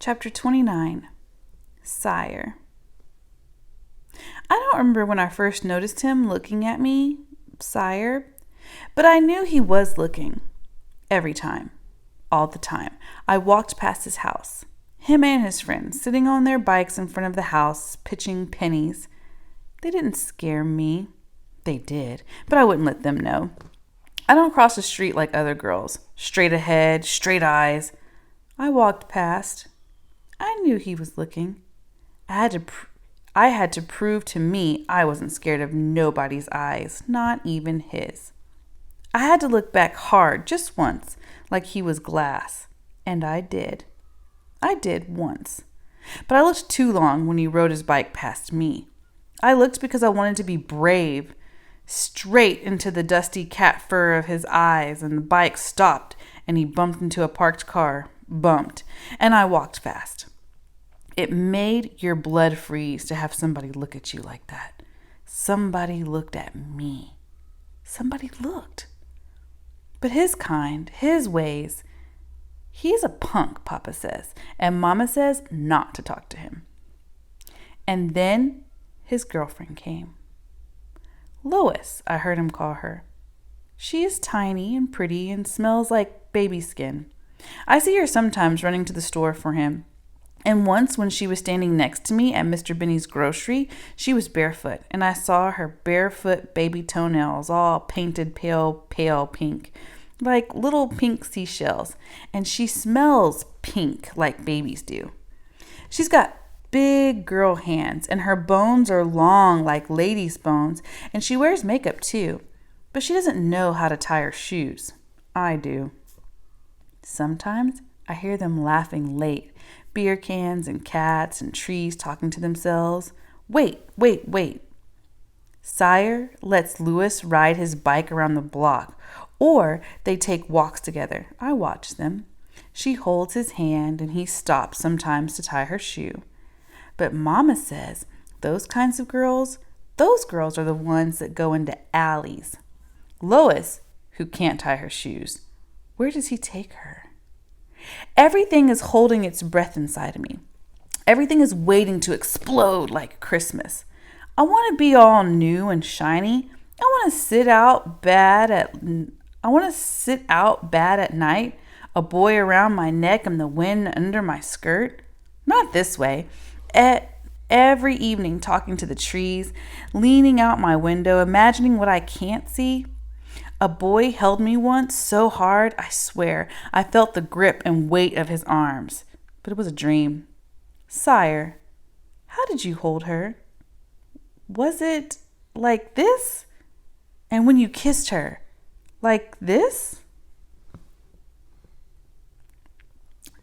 Chapter 29, Sire. I don't remember when I first noticed him looking at me, Sire, but I knew he was looking. Every time. All the time. I walked past his house. Him and his friends sitting on their bikes in front of the house, pitching pennies. They didn't scare me. They did, but I wouldn't let them know. I don't cross the street like other girls. Straight ahead, straight eyes. I walked past. I knew he was looking. I had to prove to me I wasn't scared of nobody's eyes, not even his. I had to look back hard just once, like he was glass. And I did. I did once. But I looked too long when he rode his bike past me. I looked because I wanted to be brave. Straight into the dusty cat fur of his eyes, and the bike stopped, and he bumped into a parked car. Bumped. And I walked fast. It made your blood freeze to have somebody look at you like that. Somebody looked at me. Somebody looked. But his kind, his ways, he's a punk, Papa says, and Mama says not to talk to him. And then his girlfriend came. Lois, I heard him call her. She is tiny and pretty and smells like baby skin. I see her sometimes running to the store for him. And once when she was standing next to me at Mr. Benny's grocery, she was barefoot, and I saw her barefoot baby toenails all painted pale pink, like little pink seashells, and she smells pink like babies do. She's got big girl hands, and her bones are long like ladies' bones, and she wears makeup too, but she doesn't know how to tie her shoes. I do. Sometimes I hear them laughing late, beer cans and cats and trees talking to themselves. Wait. Sire lets Louis ride his bike around the block, or they take walks together. I watch them. She holds his hand and he stops sometimes to tie her shoe. But Mama says those kinds of girls, those girls are the ones that go into alleys. Lois, who can't tie her shoes, where does he take her? Everything is holding its breath inside of me. Everything is waiting to explode like Christmas. I want to be all new and shiny. I want to sit out bad at night, a boy around my neck and the wind under my skirt. Not this way. Every evening talking to the trees, leaning out my window, imagining what I can't see. A boy held me once so hard, I swear, I felt the grip and weight of his arms. But it was a dream. Sire, how did you hold her? Was it like this? And when you kissed her, like this?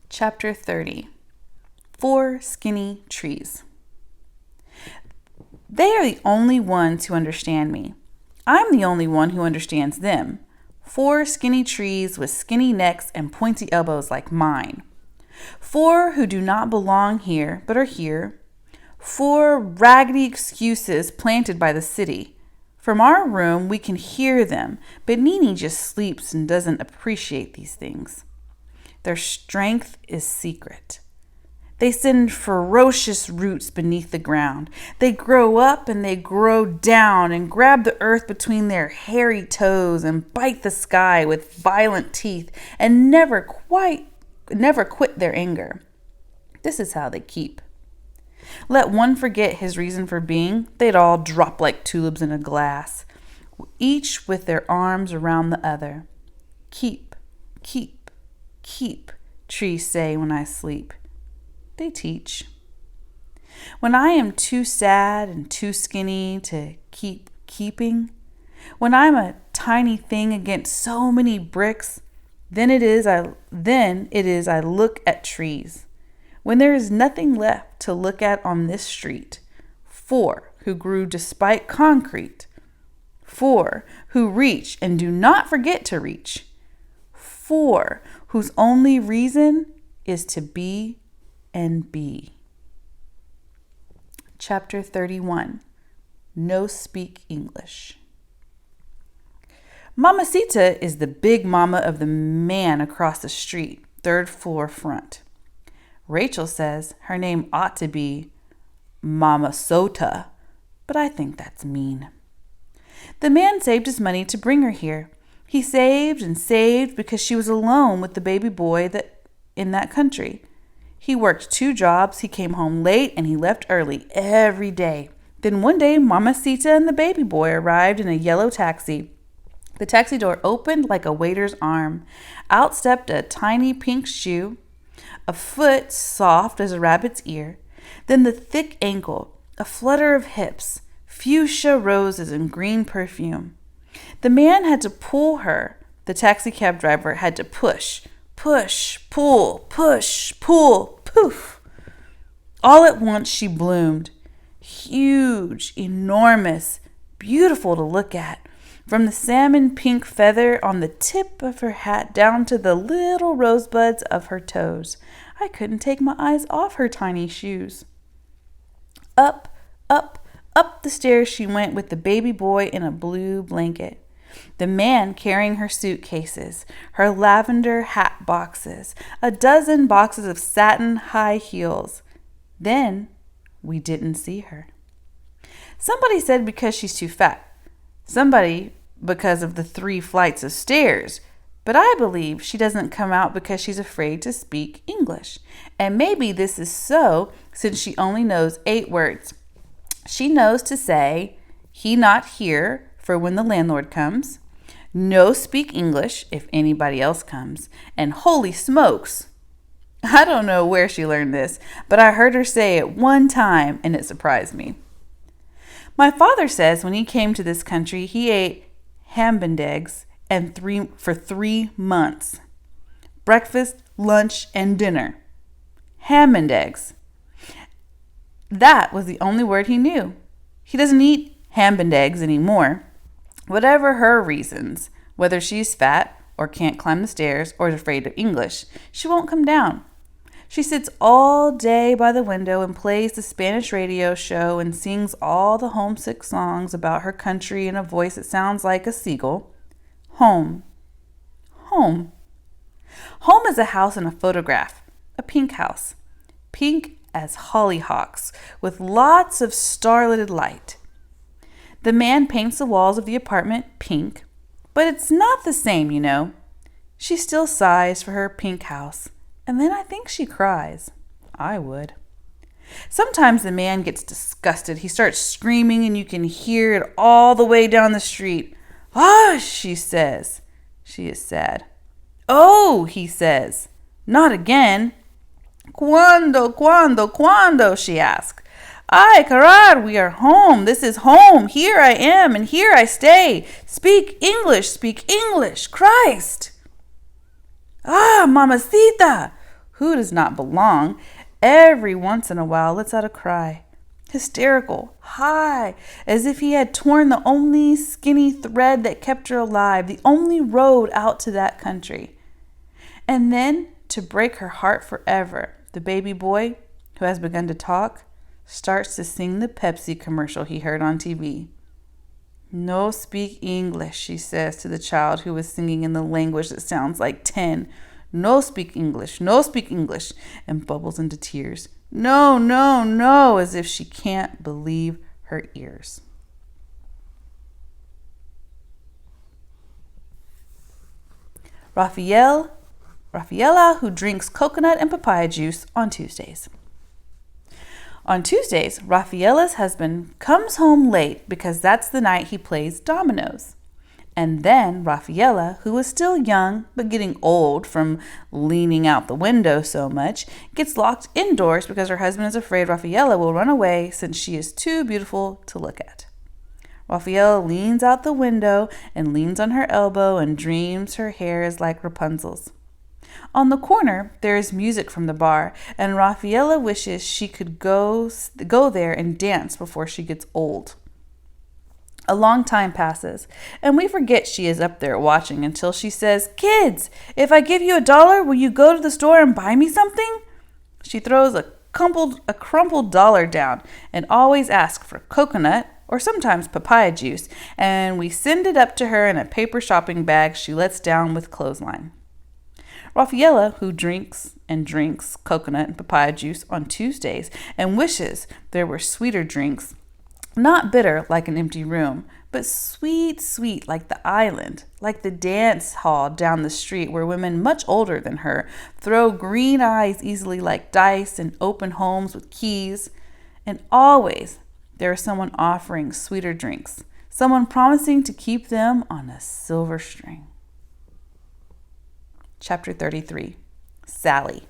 Chapter 30. 4 Skinny Trees. They are the only ones who understand me. I'm the only one who understands them. 4 skinny trees with skinny necks and pointy elbows like mine. 4 who do not belong here but are here. 4 raggedy excuses planted by the city. From our room we can hear them, but Nini just sleeps and doesn't appreciate these things. Their strength is secret. They send ferocious roots beneath the ground. They grow up and they grow down and grab the earth between their hairy toes and bite the sky with violent teeth and never quit their anger. This is how they keep. Let one forget his reason for being, they'd all drop like tulips in a glass, each with their arms around the other. Keep, trees say when I sleep. They teach. When I am too sad and too skinny to keep keeping, when I'm a tiny thing against so many bricks, then it is I look at trees. When there is nothing left to look at on this street, 4 who grew despite concrete, 4 who reach and do not forget to reach, 4 whose only reason is to be and be. Chapter 31. No speak English. Mamacita is the big mama of the man across the street, 3rd floor front. Rachel says her name ought to be Mama Sota, but I think that's mean. The man saved his money to bring her here. He saved and saved because she was alone with the baby boy in that country. He worked 2 jobs, he came home late, and he left early every day. Then one day, Mama Sita and the baby boy arrived in a yellow taxi. The taxi door opened like a waiter's arm. Out stepped a tiny pink shoe, a foot soft as a rabbit's ear, then the thick ankle, a flutter of hips, fuchsia roses and green perfume. The man had to pull her. The taxi cab driver had to push, pull, poof. All at once she bloomed. Huge, enormous, beautiful to look at. From the salmon pink feather on the tip of her hat down to the little rosebuds of her toes. I couldn't take my eyes off her tiny shoes. Up the stairs she went with the baby boy in a blue blanket. The man carrying her suitcases, her lavender hat boxes, a dozen boxes of satin high heels. Then we didn't see her. Somebody said because she's too fat. Somebody because of the 3 flights of stairs. But I believe she doesn't come out because she's afraid to speak English. And maybe this is so since she only knows 8 words. She knows to say, "He not here," for when the landlord comes. "No speak English," if anybody else comes. And "holy smokes." I don't know where she learned this, but I heard her say it one time and it surprised me. My father says when he came to this country, he ate ham and eggs for 3 months. Breakfast, lunch, and dinner. Ham and eggs. That was the only word he knew. He doesn't eat ham and eggs anymore. Whatever her reasons, whether she's fat or can't climb the stairs or is afraid of English, she won't come down. She sits all day by the window and plays the Spanish radio show and sings all the homesick songs about her country in a voice that sounds like a seagull. Home. Home. Home is a house in a photograph, a pink house. Pink as hollyhocks, with lots of starlit light. The man paints the walls of the apartment pink, but it's not the same, you know. She still sighs for her pink house, and then I think she cries. I would. Sometimes the man gets disgusted. He starts screaming, and you can hear it all the way down the street. "Ah," she says. She is sad. "Oh," he says. "Not again." Cuando, she asks. "Ay, carar, we are home. This is home. Here I am, and here I stay. Speak English, Christ." "Ah, mamacita," who does not belong, every once in a while lets out a cry. Hysterical, high, as if he had torn the only skinny thread that kept her alive, the only road out to that country. And then, to break her heart forever, the baby boy, who has begun to talk, starts to sing the Pepsi commercial he heard on TV. "No speak English," she says to the child who was singing in the language that sounds like 10. No speak English, and bubbles into tears. No, as if she can't believe her ears. Rafaela, who drinks coconut and papaya juice on Tuesdays. On Tuesdays, Rafaela's husband comes home late because that's the night he plays dominoes. And then Rafaela, who is still young but getting old from leaning out the window so much, gets locked indoors because her husband is afraid Rafaela will run away since she is too beautiful to look at. Rafaela leans out the window and leans on her elbow and dreams her hair is like Rapunzel's. On the corner, there is music from the bar, and Rafaela wishes she could go there and dance before she gets old. A long time passes, and we forget she is up there watching until she says, "Kids, if I give you $1, will you go to the store and buy me something?" She throws a crumpled dollar down and always asks for coconut or sometimes papaya juice, and we send it up to her in a paper shopping bag she lets down with clothesline. Raffaella, who drinks and drinks coconut and papaya juice on Tuesdays and wishes there were sweeter drinks, not bitter like an empty room, but sweet, sweet like the island, like the dance hall down the street where women much older than her throw green eyes easily like dice and open homes with keys. And always there is someone offering sweeter drinks, someone promising to keep them on a silver string. Chapter 33, Sally.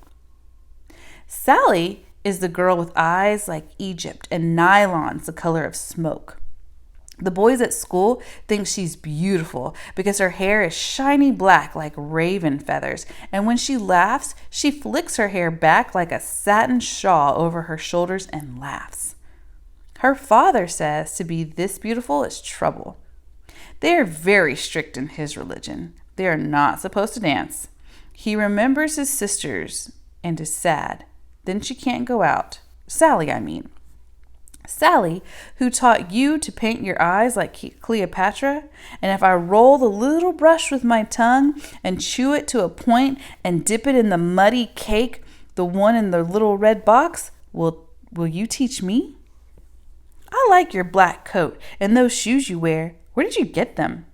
Sally is the girl with eyes like Egypt and nylons the color of smoke. The boys at school think she's beautiful because her hair is shiny black like raven feathers, and when she laughs, she flicks her hair back like a satin shawl over her shoulders and laughs. Her father says to be this beautiful is trouble. They are very strict in his religion. They are not supposed to dance. He remembers his sisters and is sad. Then she can't go out. Sally, I mean. Sally, who taught you to paint your eyes like Cleopatra, and if I roll the little brush with my tongue and chew it to a point and dip it in the muddy cake, the one in the little red box, will you teach me? I like your black coat and those shoes you wear. Where did you get them?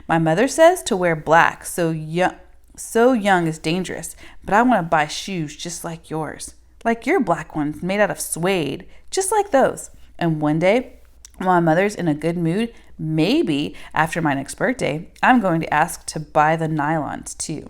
My mother says to wear black, so young is dangerous, but I want to buy shoes just like yours. Like your black ones made out of suede, just like those. And one day, when my mother's in a good mood, maybe after my next birthday, I'm going to ask to buy the nylons too.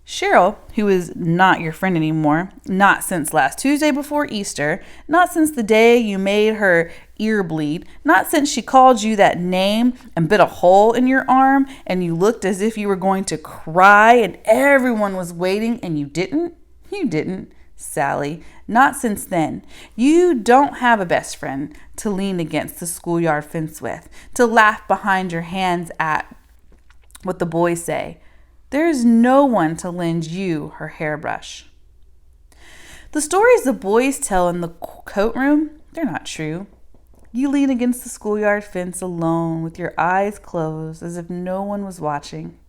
Cheryl, who is not your friend anymore, not since last Tuesday before Easter, not since the day you made her ear bleed, not since she called you that name and bit a hole in your arm and you looked as if you were going to cry and everyone was waiting and you didn't, Sally, not since then. You don't have a best friend to lean against the schoolyard fence with, to laugh behind your hands at what the boys say. There is no one to lend you her hairbrush. The stories the boys tell in the coat room, they're not true. You lean against the schoolyard fence alone with your eyes closed as if no one was watching,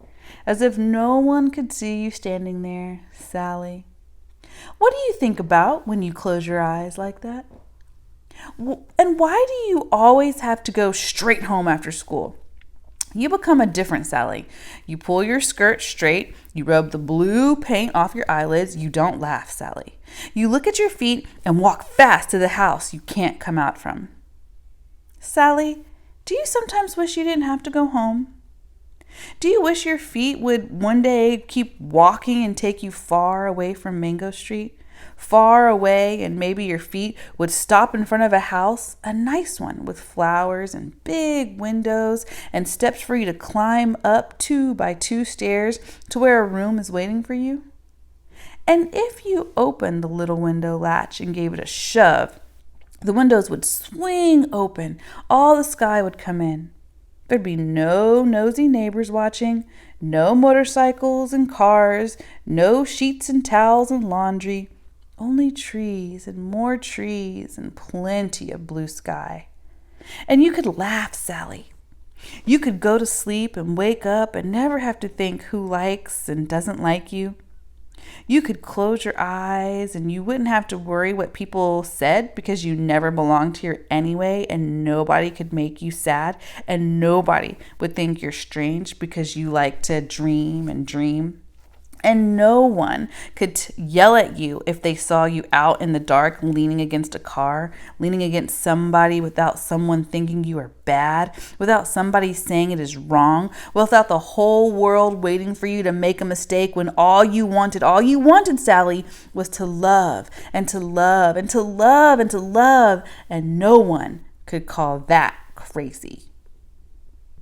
as if no one could see you standing there, Sally. What do you think about when you close your eyes like that? And why do you always have to go straight home after school? You become a different Sally. You pull your skirt straight. You rub the blue paint off your eyelids. You don't laugh, Sally. You look at your feet and walk fast to the house you can't come out from. Sally, do you sometimes wish you didn't have to go home? Do you wish your feet would one day keep walking and take you far away from Mango Street? Far away, and maybe your feet would stop in front of a house, a nice one with flowers and big windows and steps for you to climb up 2 by 2 stairs to where a room is waiting for you? And if you opened the little window latch and gave it a shove, the windows would swing open, all the sky would come in. There'd be no nosy neighbors watching, no motorcycles and cars, no sheets and towels and laundry, only trees and more trees and plenty of blue sky. And you could laugh, Sally. You could go to sleep and wake up and never have to think who likes and doesn't like you. You could close your eyes and you wouldn't have to worry what people said because you never belonged here anyway, and nobody could make you sad, and nobody would think you're strange because you like to dream and dream. And no one could yell at you if they saw you out in the dark leaning against a car, leaning against somebody without someone thinking you are bad, without somebody saying it is wrong, without the whole world waiting for you to make a mistake when all you wanted, Sally, was to love and to love and to love and to love, and no one could call that crazy.